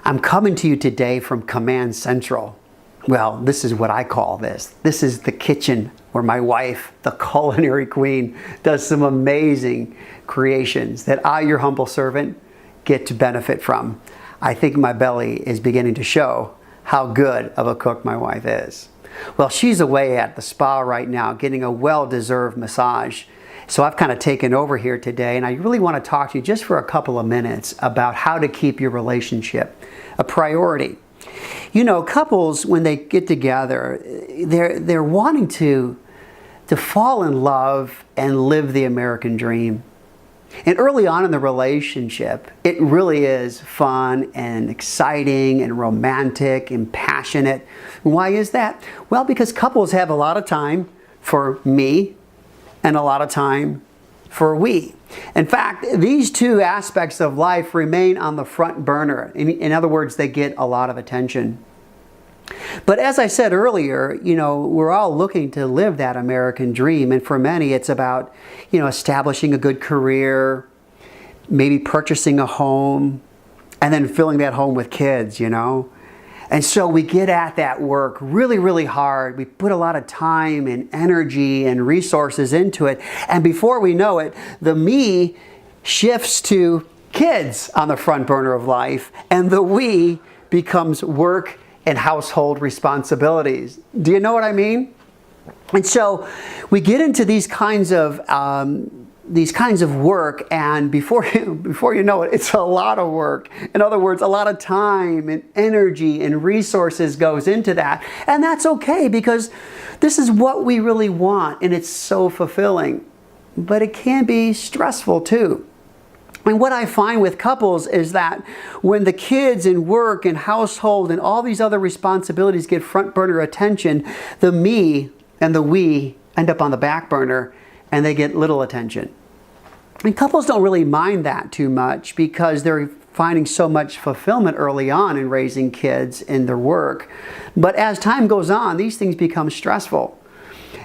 I'm coming to you today from Command Central. Well, this is what I call this. This is the kitchen where my wife, the culinary queen, does some amazing creations that I, your humble servant, get to benefit from. I think my belly is beginning to show how good of a cook my wife is. Well, she's away at the spa right now getting a well-deserved massage. So I've kind of taken over here today, and I really want to talk to you just for a couple of minutes about how to keep your relationship a priority. You know, couples, when they get together, they're wanting to fall in love and live the American dream. And early on in the relationship, it really is fun and exciting and romantic and passionate. Why is that? Well, because couples have a lot of time for me and a lot of time for we. In fact, these two aspects of life remain on the front burner. In other words, they get a lot of attention. But as I said earlier, you know, we're all looking to live that American dream. And for many, it's about, you know, establishing a good career, maybe purchasing a home, and then filling that home with kids, you know. And so we get at that work really, really hard. We put a lot of time and energy and resources into it. And before we know it, the me shifts to kids on the front burner of life, and the we becomes work and household responsibilities. Do you know what I mean? And so we get into these kinds of work, and before you know it, it's a lot of work. In other words, a lot of time and energy and resources goes into that. And that's okay, because this is what we really want, and it's so fulfilling. But it can be stressful too. And what I find with couples is that when the kids and work and household and all these other responsibilities get front burner attention, the me and the we end up on the back burner, and they get little attention. And couples don't really mind that too much, because they're finding so much fulfillment early on in raising kids in their work. But as time goes on, these things become stressful.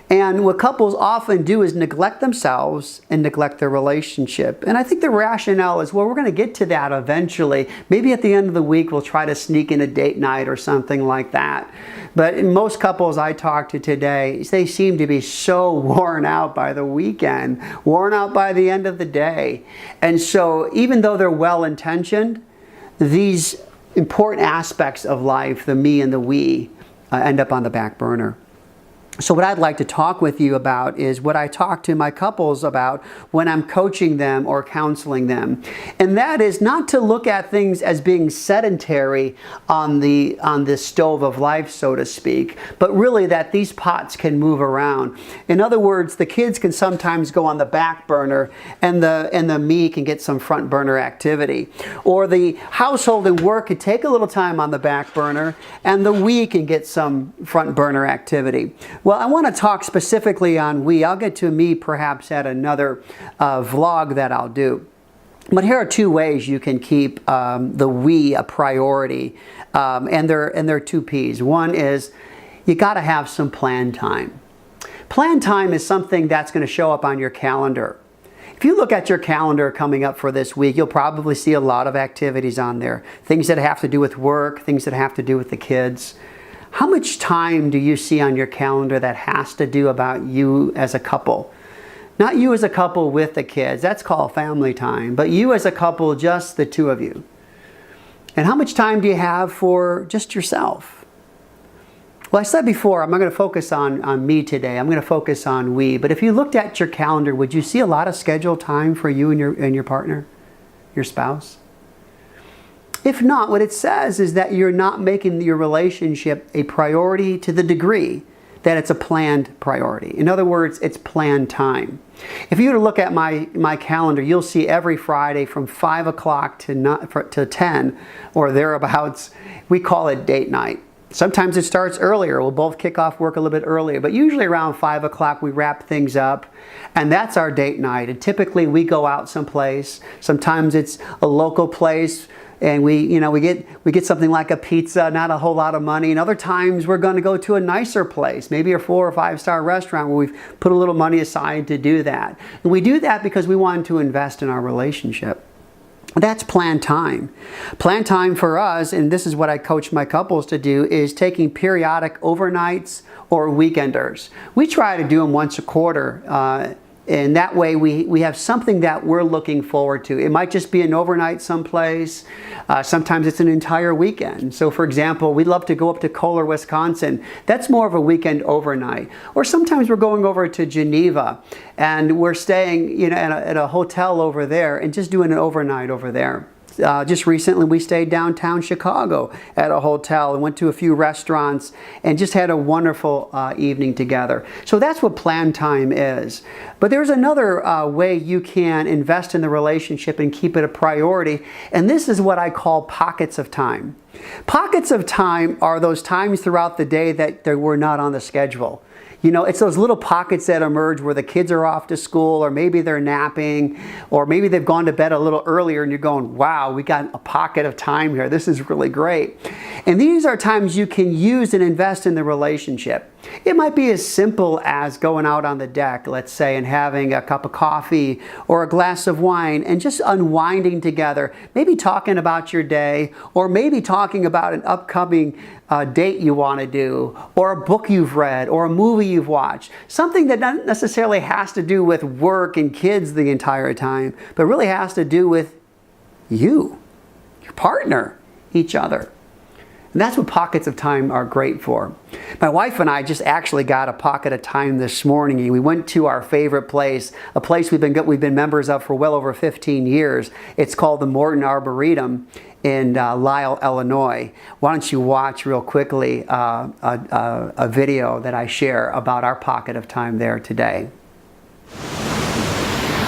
And what couples often do is neglect themselves and neglect their relationship. And I think the rationale is, well, we're going to get to that eventually. Maybe at the end of the week, we'll try to sneak in a date night or something like that. But in most couples I talk to today, they seem to be so worn out by the weekend, worn out by the end of the day. And so even though they're well-intentioned, these important aspects of life, the me and the we, end up on the back burner. So what I'd like to talk with you about is what I talk to my couples about when I'm coaching them or counseling them. And that is not to look at things as being sedentary on the stove of life, so to speak, but really that these pots can move around. In other words, the kids can sometimes go on the back burner, and the me can get some front burner activity. Or the household and work can take a little time on the back burner, and the we can get some front burner activity. Well, I want to talk specifically on we. I'll get to me perhaps at another vlog that I'll do. But here are two ways you can keep the we a priority, and they're two P's. One is you got to have some planned time. Planned time is something that's going to show up on your calendar. If you look at your calendar coming up for this week, you'll probably see a lot of activities on there. Things that have to do with work, things that have to do with the kids. How much time do you see on your calendar that has to do about you as a couple? Not you as a couple with the kids, that's called family time, but you as a couple, just the two of you. And how much time do you have for just yourself? Well, I said before, I'm not going to focus on me today, I'm going to focus on we. But if you looked at your calendar, would you see a lot of scheduled time for you and your partner, your spouse? If not, what it says is that you're not making your relationship a priority to the degree that it's a planned priority. In other words, it's planned time. If you were to look at my calendar, you'll see every Friday from 5 o'clock to 10 or thereabouts, we call it date night. Sometimes it starts earlier. We'll both kick off work a little bit earlier, but usually around 5 o'clock we wrap things up, and that's our date night. And typically we go out someplace. Sometimes it's a local place, and we get something like a pizza, not a whole lot of money. And other times we're going to go to a nicer place, maybe a 4 or 5 star restaurant where we've put a little money aside to do that. And we do that because we want to invest in our relationship. That's planned time. Planned time for us, and this is what I coach my couples to do, is taking periodic overnights or weekenders. We try to do them once a quarter, and that way we have something that we're looking forward to. It might just be an overnight someplace. Sometimes it's an entire weekend. So for example, we'd love to go up to Kohler, Wisconsin. That's more of a weekend overnight. Or sometimes we're going over to Geneva and we're staying, at a hotel over there and just doing an overnight over there. Just recently we stayed downtown Chicago at a hotel and went to a few restaurants and just had a wonderful evening together. So that's what planned time is. But there's another way you can invest in the relationship and keep it a priority, and this is what I call pockets of time. Pockets of time are those times throughout the day that we're not on the schedule. It's those little pockets that emerge where the kids are off to school, or maybe they're napping, or maybe they've gone to bed a little earlier and you're going, wow, we got a pocket of time here. This is really great. And these are times you can use and invest in the relationship. It might be as simple as going out on the deck, let's say, and having a cup of coffee or a glass of wine and just unwinding together, maybe talking about your day, or maybe talking about an upcoming date you want to do, or a book you've read, or a movie you've watched. Something that not necessarily has to do with work and kids the entire time, but really has to do with you, your partner, each other. And that's what pockets of time are great for. My wife and I just actually got a pocket of time this morning, and we went to our favorite place, a place we've been members of for well over 15 years. It's called the Morton Arboretum in Lisle, Illinois. Why don't you watch real quickly a video that I share about our pocket of time there today.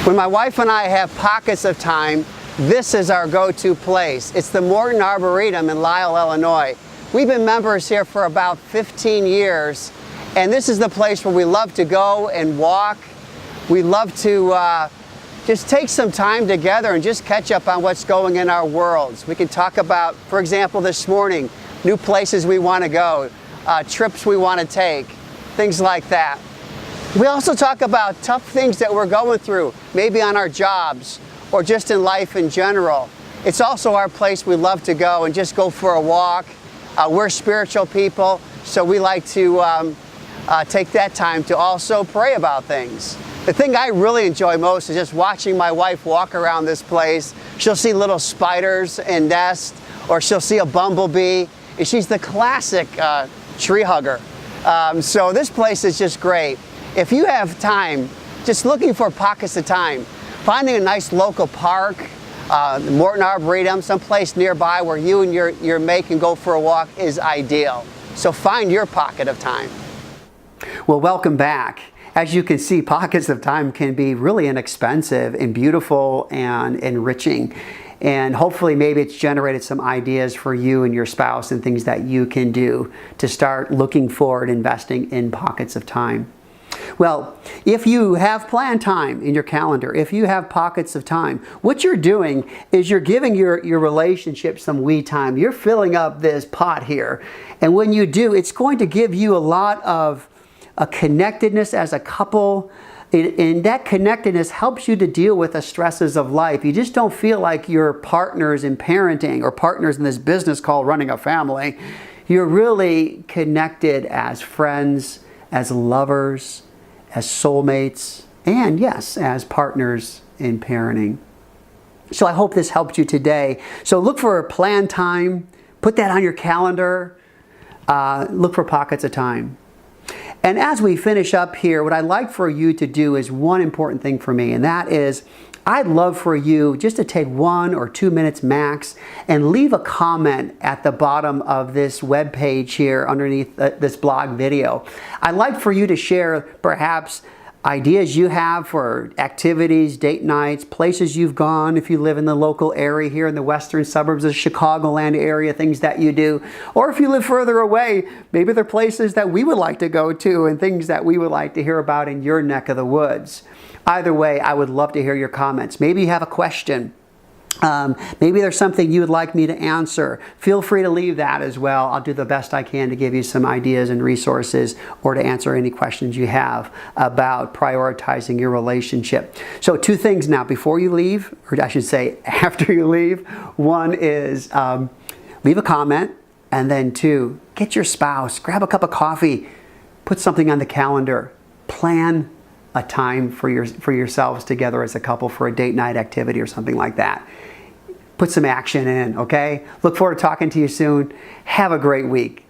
When my wife and I have pockets of time, this is our go-to place. It's the Morton Arboretum in Lisle, Illinois. We've been members here for about 15 years, and this is the place where we love to go and walk. We love to just take some time together and just catch up on what's going in our worlds. We can talk about, for example, this morning, new places we want to go, trips we want to take, things like that. We also talk about tough things that we're going through, maybe on our jobs, or just in life in general. It's also our place we love to go and just go for a walk. We're spiritual people, so we like to take that time to also pray about things. The thing I really enjoy most is just watching my wife walk around this place. She'll see little spiders and nests, or she'll see a bumblebee, and she's the classic tree hugger. So this place is just great. If you have time, just looking for pockets of time, finding a nice local park, the Morton Arboretum, someplace nearby where you and your mate can go for a walk is ideal. So find your pocket of time. Well, welcome back. As you can see, pockets of time can be really inexpensive and beautiful and enriching. And hopefully maybe it's generated some ideas for you and your spouse and things that you can do to start looking forward, investing in pockets of time. Well, if you have planned time in your calendar, if you have pockets of time, what you're doing is you're giving your relationship some we time. You're filling up this pot here. And when you do, it's going to give you a lot of a connectedness as a couple. And that connectedness helps you to deal with the stresses of life. You just don't feel like you're partners in parenting or partners in this business called running a family. You're really connected as friends, as lovers, as soulmates, and yes, as partners in parenting. So I hope this helped you today. So look for a planned time, put that on your calendar, look for pockets of time. And as we finish up here, what I'd like for you to do is one important thing for me, and that is I'd love for you just to take 1 or 2 minutes max and leave a comment at the bottom of this web page here underneath this blog video. I'd like for you to share perhaps ideas you have for activities, date nights, places you've gone if you live in the local area here in the western suburbs of Chicagoland area, things that you do. Or if you live further away, maybe there are places that we would like to go to and things that we would like to hear about in your neck of the woods. Either way, I would love to hear your comments. Maybe you have a question. Maybe there's something you would like me to answer. Feel free to leave that as well. I'll do the best I can to give you some ideas and resources or to answer any questions you have about prioritizing your relationship. So 2 things now before you leave, or I should say after you leave. One is leave a comment, and then 2, get your spouse, grab a cup of coffee, put something on the calendar, plan a time for yourselves together as a couple for a date night activity or something like that. Put some action in, okay? Look forward to talking to you soon. Have a great week.